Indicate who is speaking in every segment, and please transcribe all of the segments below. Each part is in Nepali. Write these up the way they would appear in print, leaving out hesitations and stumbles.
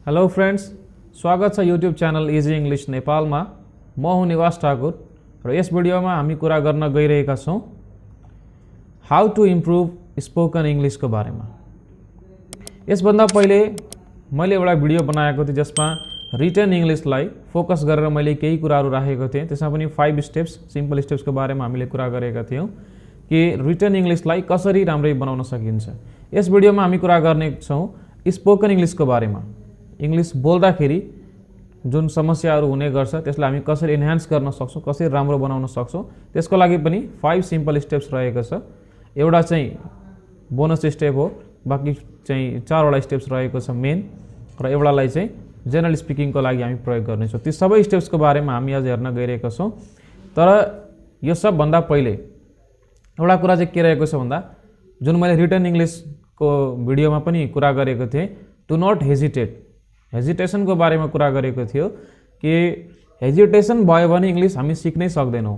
Speaker 1: हेलो फ्रेंड्स, स्वागत छ YouTube channel easy English Nepal में। म हुँ निवास ठाकुर र यस भिडियो में हामी कुरा गर्न गइरहेका छौं how to improve spoken English को बारे में। यसभन्दा पहिले मैले एउटा भिडियो बनाएको थिएँ जसमा रिटन इंग्लिशलाई फोकस गरेर मैले केही कुराहरू राखेको थिएँ। त्यसमा पनि 5 स्टेप्स सिम्पल स्टेप्स को बारे में हामीले कुरा गरेका थियौं कि रिटन इंग्लिशलाई कसरी राम्रै बनाउन सकिन्छ। यस भिडियोमा हामी कुरा गर्ने छौं स्पोकन इंग्लिश को बारे में। इंग्लिश बोल्दाखेरि जुन समस्याहरू हुने गर्छ त्यसलाई हामी कसरी एन्हान्स गर्न सक्छौं, कसरी राम्रो बनाउन सक्छौं, त्यसको लागि पनि 5 सिम्पल स्टेप्स रहेको छ। एउटा चाहिँ बोनस स्टेप हो, बाँकी चाहिँ 4 वटा स्टेप्स रहेको छ मेन, र एउटालाई चाहिँ जनरल स्पिकिङ को लागि हामी प्रयोग गर्नेछौं। ती सबै स्टेप्स को बारेमा हामी आज हेर्न गइरहेका छौं। तर यो सब भन्दा पहिले एउटा कुरा चाहिँ के रहेको छ भन्दा जुन मैले रिटन इंग्लिश को भिडियोमा पनि कुरा गरेको थिएँ, डु नट हेजिटेट, हेजिटेसन को बारे में कुरा गरेको थियो कि हेजिटेसन भयो भने इंग्लिश हामी सिक्नै सक्दैनौं।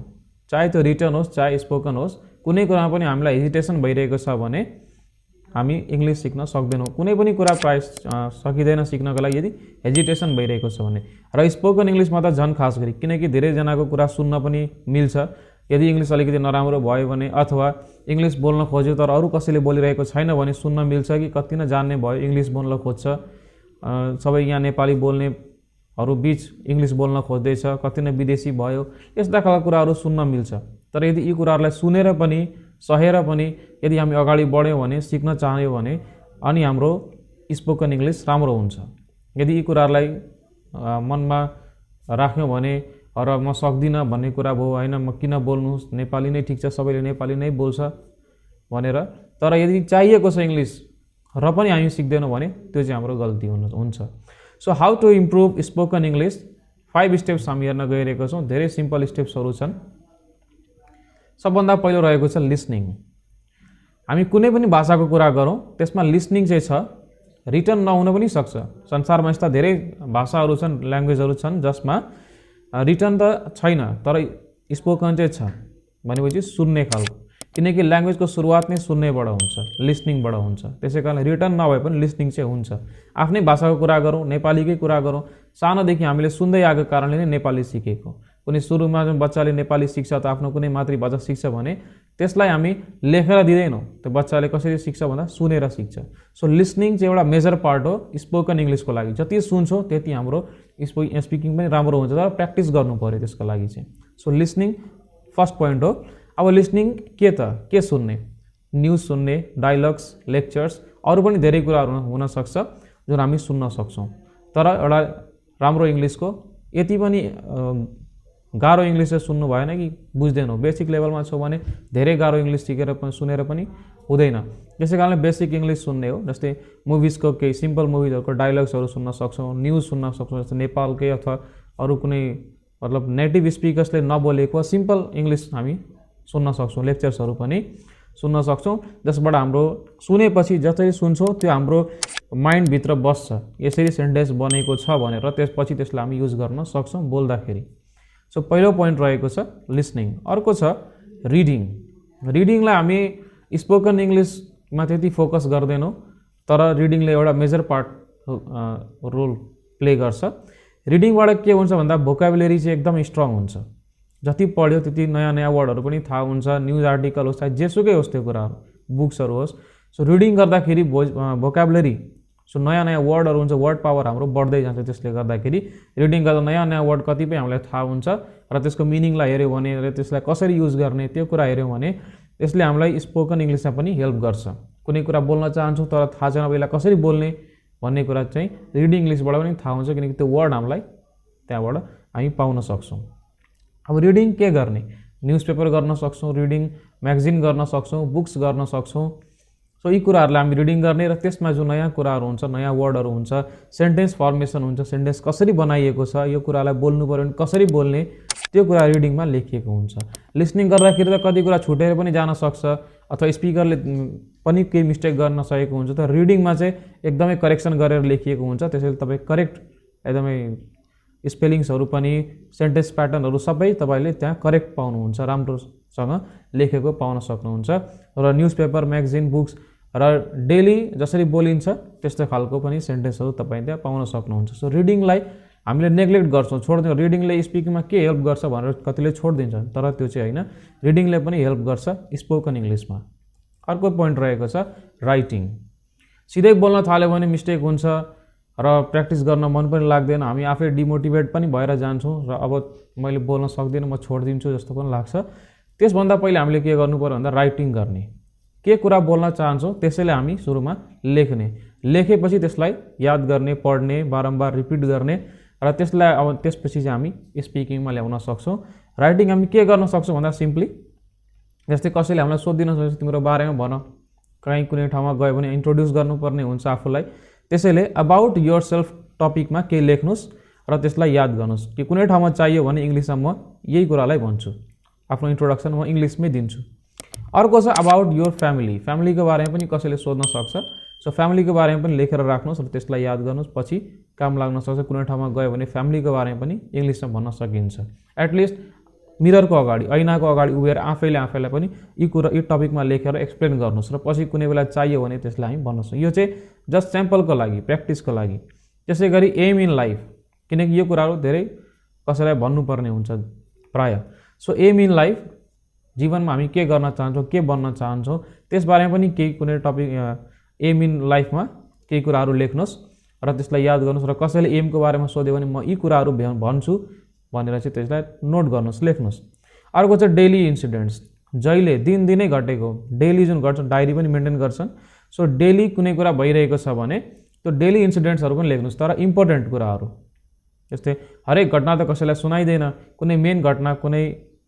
Speaker 1: चाहे त्यो रिटन होस् चाहे स्पोकन होस्, कुनै कुरामा पनि हामीलाई हेजिटेसन भइरहेको छ भने हामी इंग्लिश सिक्न सक्दैनौं। कुनै पनि कुरा प्राय सकिँदैन सिक्नको लागि यदि हेजिटेसन भइरहेको छ भने। र स्पोकन इंग्लिशमा त झन् खास गरी, किनकि धेरै जनाको कुरा सुन्न पनि मिल्छ। यदि इंग्लिश अलिकति नराम्रो भयो भने अथवा इंग्लिश बोल्न खोज्यो तर अरू कसैले बोलिरहेको छैन भने सुन्न मिल्छ कि कति नजान्ने भयो, इंग्लिश बोल्न खोज्छ, सबै यहाँ नेपाली बोल्नेहरू बीच इंग्लिश बोल्न खोज्दैछ, कति न विदेशी भयो, यस्ता खालका कुराहरू सुन्न मिल्छ। तर यदि यी कुराहरूलाई सुनेर पनि सहेर पनि यदि हामी अगाडि बढ्यौं भने, सिक्न चाह्यौं भने, अनि हाम्रो स्पोकन इंग्लिश राम्रो हुन्छ। यदि यी कुराहरूलाई मनमा राख्यौं भने र म सक्दिनँ भन्ने कुरा भयो, हैन म किन बोल्नु, नेपाली नै ठीक छ, सबैले नेपाली नै बोल्छ भनेर, तर यदि चाहिएको छ इंग्लिश र पनि हामी सिक्दैनौं भने त्यो चाहिँ हाम्रो गल्ती हुन्छ। So how to improve spoken English 5 steps हामी हेर्न गइरहेका छौं। धेरै सिम्पल स्टेप्सहरू छन्। सबभन्दा पहिलो रहेको छ लिसनिङ। हामी कुनै पनि भाषाको कुरा गरौँ त्यसमा लिसनिङ चाहिँ छ, रिटन नहुन पनि सक्छ। संसारमा यस्ता धेरै भाषाहरू छन्, ल्याङ्ग्वेजहरू छन् जसमा रिटन त छैन तर स्पोकन चाहिँ छ, भनेपछि सुन्ने खालको। किनकि ल्याङ्ग्वेजको सुरुवात नै सुन्नेबाट हुन्छ, लिसनिङबाट हुन्छ। त्यसैकारण रिटन नभए पनि लिसनिङ चाहिँ हुन्छ। आफ्नै भाषाको कुरा गरौँ, नेपालीकै कुरा गरौँ, सानोदेखि हामीले सुन्दै आएको कारणले नै नेपाली सिकेको। कुनै सुरुमा जुन बच्चाले नेपाली सिक्छ त आफ्नो कुनै मातृभाषा सिक्छ भने त्यसलाई हामी लेखेर दिँदैनौँ। त्यो बच्चाले कसरी सिक्छ भन्दा सुनेर सिक्छ। सो लिसनिङ चाहिँ एउटा मेजर पार्ट हो स्पोकन इंग्लिशको लागि। जति सुन्छौँ त्यति हाम्रो स्पिकिङ पनि राम्रो हुन्छ, तर प्र्याक्टिस गर्नु पर्यो त्यसको लागि चाहिँ। सो लिसनिङ फर्स्ट पोइन्ट हो। अब लिसनिङ के सुन्ने, न्यूज सुन्ने, डायलग्स, लेक्चर्स, अरू पनि धेरै कुराहरू हुन सक्छ जुन हामी सुन्न सक्छौं। तर एउटा राम्रो इंग्लिशको यति पनि गाह्रो इंग्लिश सुन्नु भएन कि बुझ्दैनौ। बेसिक लेभलमा छौ भने धेरै गाह्रो इंग्लिश सिकेर पनि सुनेर पनि हुँदैन। त्यसैकारणले बेसिक इंग्लिश सुन्ने हो। जस्तै मुभिजको केही सिम्पल मुभिजहरुको डायलग्सहरू सुन्न सक्छौं, न्यूज सुन्न सक्छौं, जस्तै नेपालकै अथवा अरू कुनै मतलब नेटिभ स्पिकर्सले नबोलेको सिम्पल इंग्लिश हामी सुन्न सक्छौं। लेक्चर्सहरू पनि सुन्न सक्छौं जसबाट हाम्रो सुनेपछि जसरी सुन्छौं त्यो हाम्रो माइन्ड भित्र बस्छ। यसरी सेन्टेन्स बनेको छ भनेर त्यसपछि त्यसलाई हामी युज गर्न सक्छौं बोल्दाखेरि। सो पहिलो पोइन्ट रहेको छ लिसनिङ। अर्को छ रिडिङ। रिडिङलाई हामी स्पोकन इंग्लिशमा त्यति फोकस गर्दैनौं, तर रिडिङले एउटा मेजर पार्ट रोल प्ले गर्छ। रिडिङबाट के हुन्छ भन्दा भोकाबुलरी चाहिँ एकदम स्ट्रङ हुन्छ। जति पढ्यो त्यति नयाँ नयाँ वर्डहरू पनि थाहा हुन्छ। न्यूज आर्टिकल होस् चाहे जेसुकै होस् त्यो कुराहरू, बुक्सहरू होस्। सो रिडिङ गर्दाखेरि भोकाबुलरी, सो नयाँ नयाँ वर्डहरू हुन्छ, वर्ड पावर हाम्रो बढ्दै जान्छ। त्यसले गर्दाखेरि रिडिङ गर्दा नयाँ नयाँ वर्ड कतिपय हामीलाई थाहा हुन्छ र त्यसको मिनिङलाई हेर्यो भने र त्यसलाई कसरी युज गर्ने त्यो कुरा हेर्यौं भने यसले हामीलाई स्पोकन इंग्लिशमा पनि हेल्प गर्छ। कुनै कुरा बोल्न चाहन्छौँ तर थाहा छैन पहिला कसरी बोल्ने भन्ने कुरा चाहिँ रिडिङ इंग्लिशबाट पनि थाहा हुन्छ, किनकि त्यो वर्ड हामीलाई त्यहाँबाट हामी पाउन सक्छौं। अब रिडिङ के गर्ने, न्यूजपेपर गर्न सक्छौं, रिडिङ म्यागजिन गर्न सक्छौं, बुक्स गर्न सक्छौं। सो यी कुराहरूलाई हामी रिडिङ गर्ने र त्यसमा जो नयाँ कुराहरू हुन्छ, नयाँ वर्डहरू हुन्छ, सेन्टेन्स फर्मेसन हुन्छ, सेन्टेन्स कसरी बनाइएको छ, यो कुरालाई बोल्नु पर्यो भने कसरी बोल्ने, त्यो कुरा रिडिङमा लेखिएको हुन्छ। लिसनिङ गर्दाखेरि त कति कुरा छुटेर पनि जान सक्छ अथवा स्पिकरले पनि केही मिस्टेक गर्न सकेको हुन्छ, तर रिडिङमा चाहिँ एकदमै करेक्सन गरेर लेखिएको हुन्छ। त्यसैले तपाईँ करेक्ट एकदमै स्पेलिङ्सहरू पनि सेन्टेन्स प्याटर्नहरू सबै तपाईले त्यहाँ करेक्ट पाउनुहुन्छ, राम्रोसँग लेखेको पाउन सक्नुहुन्छ। र न्यूजपेपर, म्यागजिन, बुक्स र डेली जसरी बोलिन्छ त्यस्तो खालको पनि सेन्टेन्सहरू तपाईँ त्यहाँ पाउन सक्नुहुन्छ। सो रिडिङलाई हामीले नेग्लेक्ट गर्छौँ, छोड्दिन्छौँ। रिडिङले स्पिकिङमा के हेल्प गर्छ भनेर कतिले छोडिदिन्छन्, तर त्यो चाहिँ होइन, रिडिङले पनि हेल्प गर्छ स्पोकन इङ्ग्लिसमा। अर्को पोइन्ट रहेको छ राइटिङ। सिधै बोल्न थाल्यो भने मिस्टेक हुन्छ र प्र्याक्टिस गर्न मन पनि लाग्दैन, हामी आफै डिमोटिभेट पनि भएर जान्छौँ र अब मैले बोल्न सक्दिनँ, म छोडिदिन्छु जस्तो पनि लाग्छ। त्यसभन्दा पहिले हामीले के गर्नु पर्यो भन्दा राइटिङ गर्ने। के कुरा बोल्न चाहन्छौँ त्यसैले हामी सुरुमा लेख्ने, लेखेपछि त्यसलाई याद गर्ने, पढ्ने, बारम्बार रिपिट गर्ने र त्यसलाई अब त्यसपछि चाहिँ हामी स्पिकिङमा ल्याउन सक्छौँ। राइटिङ हामी के गर्न सक्छौँ भन्दा सिम्पली जस्तै कसैले हामीलाई सोधिदिन सक्छ तिम्रो बारेमा भन, कहीँ कुनै ठाउँमा गयो भने इन्ट्रोड्युस गर्नुपर्ने हुन्छ आफूलाई, त्यसैले अबाउट योर सेल्फ टपिकमा केही लेख्नुहोस् र त्यसलाई याद गर्नुहोस् कि कुनै ठाउँमा चाहियो भने इङ्ग्लिसमा म यही कुरालाई भन्छु, आफ्नो इन्ट्रोडक्सन म इङ्ग्लिसमै दिन्छु। अर्को छ अबाउट योर फ्यामिली। फ्यामिलीको बारेमा पनि कसैले सोध्न सक्छ, सो फ्यामिलीको बारेमा पनि लेखेर राख्नुहोस् र त्यसलाई याद गर्नुहोस्, पछि काम लाग्न सक्छ। कुनै ठाउँमा गयो भने फ्यामिलीको बारेमा पनि इङ्ग्लिसमा भन्न सकिन्छ। एटलिस्ट मिररको अगाडि, ऐनाको अगाडि उभिएर आफैलाई पनि यी टपिकमा लेखेर एक्सप्लेन गर्नुहोस् र पछि कुनै बेला चाहियो भने त्यसलाई हामी भन्न सक्छौँ। यो चाहिँ जस्ट स्याम्पलको लागि, प्र्याक्टिसको लागि। त्यसै गरी एम इन लाइफ, किनकि यो कुराहरू धेरै कसैलाई भन्नुपर्ने हुन्छ प्रायः। सो एम इन लाइफ, जीवनमा हामी के गर्न चाहन्छौँ, के बन्न चाहन्छौँ, त्यसबारेमा पनि केही कुनै टपिक एम इन लाइफमा केही कुराहरू लेख्नुहोस् र त्यसलाई याद गर्नुहोस् र कसैले एमको बारेमा सोध्यो भने म यी कुराहरू भन्छु भनेर चाहिँ त्यसलाई नोट गर्नुहोस्, लेख्नुहोस्। अर्को चाहिँ डेली इन्सिडेन्ट्स, जहिले दिनदिनै घटेको, डेली जुन गर्छन् डायरी पनि मेन्टेन गर्छन्। सो डेली कुनै कुरा भइरहेको छ भने त्यो डेली इन्सिडेन्ट्सहरू पनि लेख्नुहोस्, तर इम्पोर्टेन्ट कुराहरू। जस्तै हरेक घटना त कसैलाई सुनाइँदैन, कुनै मेन घटना, कुनै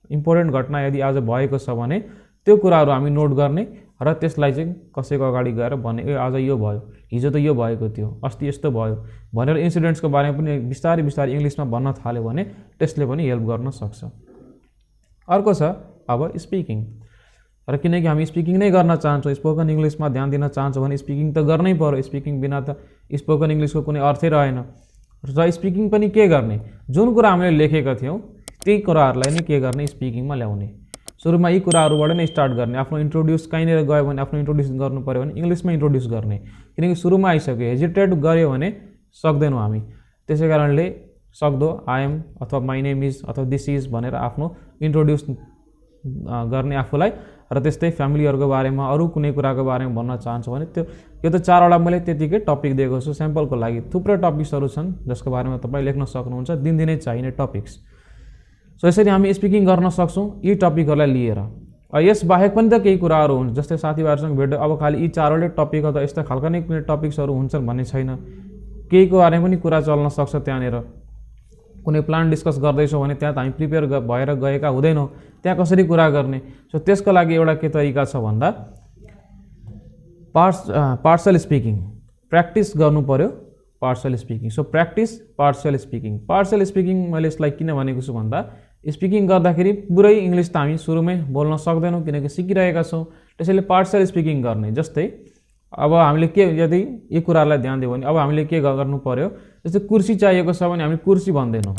Speaker 1: इम्पोर्टेन्ट घटना यदि आज भएको छ भने त्यो कुराहरू हामी नोट गर्ने र त्यसलाई चाहिँ कसैको अगाडि गएर भने आज यो भयो, हिजो त यो भएको थियो, अस्ति यस्तो भयो भनेर इन्सिडेन्ट्सको बारेमा पनि बिस्तारै बिस्तारै इङ्ग्लिसमा भन्न थाल्यो भने त्यसले पनि हेल्प गर्न सक्छ। अर्को छ अब स्पिकिङ। र किनकि हामी स्पिकिङ नै गर्न चाहन्छौँ, स्पोकन इङ्ग्लिसमा ध्यान दिन चाहन्छौँ भने स्पिकिङ त गर्नै पर्यो। स्पिकिङ बिना त स्पोकन इङ्ग्लिसको कुनै अर्थै रहेन। र स्पिकिङ पनि के गर्ने, जुन कुरा हामीले लेखेका थियौँ त्यही कुराहरूलाई नै के गर्ने, स्पिकिङमा ल्याउने। सुरुमा यी कुराहरूबाट नै स्टार्ट गर्ने। आफ्नो इन्ट्रोड्युस कहीँनिर गयो भने आफ्नो इन्ट्रोड्युस गर्नु पऱ्यो भने इङ्ग्लिसमा इन्ट्रोड्युस गर्ने, किनकि सुरुमा आइसक्यो, हेजिटेट गऱ्यो भने सक्दैनौँ हामी। त्यसै कारणले सक्दो आई एम अथवा माई नेम इज अथवा दिस इज भनेर आफ्नो इन्ट्रोड्युस गर्ने आफूलाई, र त्यस्तै फ्यामिलीहरूको बारेमा अरू कुनै कुराको बारेमा भन्न चाहन्छु भने त्यो यो त 4वटा मैले त्यतिकै टपिक दिएको छु स्याम्पलको लागि। थुप्रै टपिक्सहरू छन् जसको बारेमा तपाईँ लेख्न सक्नुहुन्छ, दिनदिनै चाहिने टपिक्स। सो यसरी हामी स्पिकिङ गर्न सक्छौँ यी टपिकहरूलाई लिएर। यस बाहेक पनि त केही कुराहरू हुन्छ, जस्तै साथीभाइहरूसँग भेट्यो, अब खालि यी 4वटै टपिक अथवा यस्ता खालका नै कुनै टपिक्सहरू हुन्छन् भन्ने छैन, केहीको बारेमा पनि कुरा चल्न सक्छ। त्यहाँनिर कुनै प्लान डिस्कस गर्दैछौँ भने त्यहाँ त हामी प्रिपेयर भएर गएका हुँदैनौँ, त्यहाँ कसरी कुरा गर्ने। सो त्यसको लागि एउटा के तरिका छ भन्दा पार्सल स्पिकिङ, प्र्याक्टिस गर्नु पर्यो parcel speaking. So practice parcel speaking. Parcel speaking मैले यसलाई किन भनेको छु भन्दा स्पिकिङ गर्दाखेरि पुरै इङ्ग्लिस त हामी सुरुमै बोल्न सक्दैनौँ किनकि सिकिरहेका छौँ, त्यसैले पार्सल स्पिकिङ गर्ने। जस्तै अब हामीले के, यदि यी कुराहरूलाई ध्यान दियो भने अब हामीले के गर्नु पर्यो, जस्तै कुर्सी चाहिएको छ भने हामी कुर्सी भन्दैनौँ,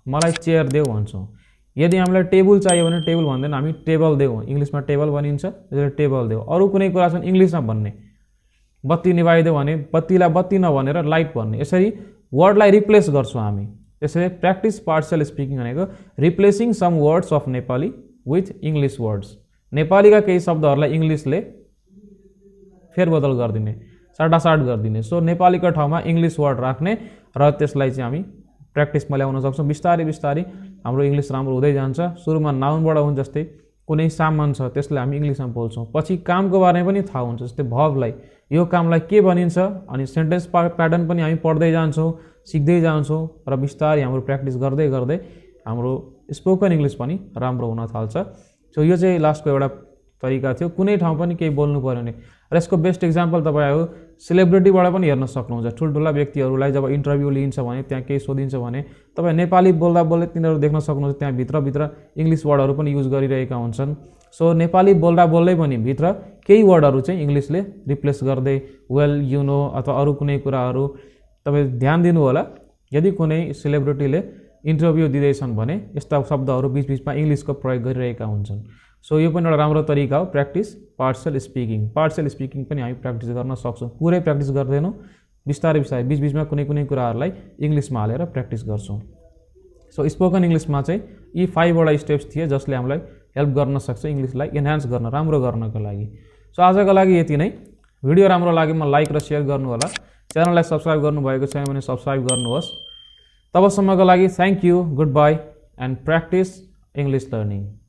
Speaker 1: मलाई चेयर देऊ भन्छौँ। यदि हामीलाई टेबल चाहियो भने टेबल भन्दैन, हामी टेबल देऊ, इङ्ग्लिसमा टेबल भनिन्छ, त्यसैले टेबल देऊ। अरू कुनै कुरा छ इङ्ग्लिसमा भन्ने, बत्ती निभाइदेऊ भने बत्तीलाई बत्ती नभनेर लाइट भन्ने, यसरी वर्डलाई रिप्लेस गर्छौँ हामी। त्यसैले प्र्याक्टिस पार्सल स्पिकिङ भनेको replacing some words of Nepali with English words. नेपालीका केही शब्दहरूलाई इङ्ग्लिसले फेरबदल गरिदिने, साटासाट गरिदिने। सो नेपालीको ठाउँमा इङ्ग्लिस वर्ड राख्ने र त्यसलाई चाहिँ हामी प्र्याक्टिसमा ल्याउन सक्छौँ। बिस्तारै बिस्तारै हाम्रो इङ्ग्लिस राम्रो हुँदै जान्छ। सुरुमा नाउनबाट हुन्छ, जस्तै कुनै सामान छ त्यसलाई हामी इङ्ग्लिसमा बोल्छौँ, पछि कामको बारेमा पनि थाहा हुन्छ, जस्तै भर्बलाई यो कामलाई के भनिन्छ, अनि सेन्टेन्स प्याटर्न पनि हामी पढ्दै जान्छौँ, सिक्दै जान्छौँ र बिस्तारै हाम्रो प्र्याक्टिस गर्दै गर्दै हाम्रो स्पोकन इङ्ग्लिस पनि राम्रो हुन थाल्छ। सो यो चाहिँ लास्टको एउटा तरिका थियो। कुनै ठाउँ पनि केही बोल्नु पऱ्यो भने, र यसको बेस्ट इक्जाम्पल तपाईँहरू सेलिब्रिटीबाट पनि हेर्न सक्नुहुन्छ। ठुल्ठुला व्यक्तिहरूलाई जब इन्टरभ्यू लिइन्छ भने, त्यहाँ केही सोधिन्छ भने तपाईँ नेपाली बोल्दा बोल्दै तिनीहरू देख्न सक्नुहुन्छ त्यहाँ भित्रभित्र इङ्ग्लिस वर्डहरू पनि युज गरिरहेका हुन्छन्। सो नेपाली बोल्दा बोल्दै पनि भित्र केही वर्डहरू चाहिँ इङ्ग्लिसले रिप्लेस गर्दै वेल, यु नो अथवा अरू कुनै कुराहरू तपाईँ ध्यान दिनु होला। यदि कुनै सेलिब्रिटीले इन्टरभ्यू दिँदैछन् भने यस्ता शब्दहरू बिचबिचमा इङ्ग्लिसको प्रयोग गरिरहेका हुन्छन्। सो यो पनि एउटा राम्रो तरिका हो प्र्याक्टिस पार्शियल स्पिकिङ पनि हामी प्र्याक्टिस गर्न सक्छौँ। पुरै प्र्याक्टिस गर्दैनौँ, बिस्तारै बिस्तारै बिचबिचमा कुनै कुनै कुराहरूलाई इङ्ग्लिसमा हालेर प्र्याक्टिस गर्छौँ। सो स्पोकन इङ्ग्लिसमा चाहिँ यी 5 वटा स्टेप्स थिए जसले हामीलाई हेल्प गर्न सक्छ इङ्ग्लिसलाई एन्हान्स गर्न, राम्रो गर्नको लागि। सो आजको लागि यति नै। भिडियो राम्रो लागेमा लाइक र सेयर गर्नु होला। च्यानललाई सब्स्क्राइब गर्नुभएको छैन भने सब्स्क्राइब गर्नुहोस्। तबसम्मको लागि thank you, good by and practice English learning.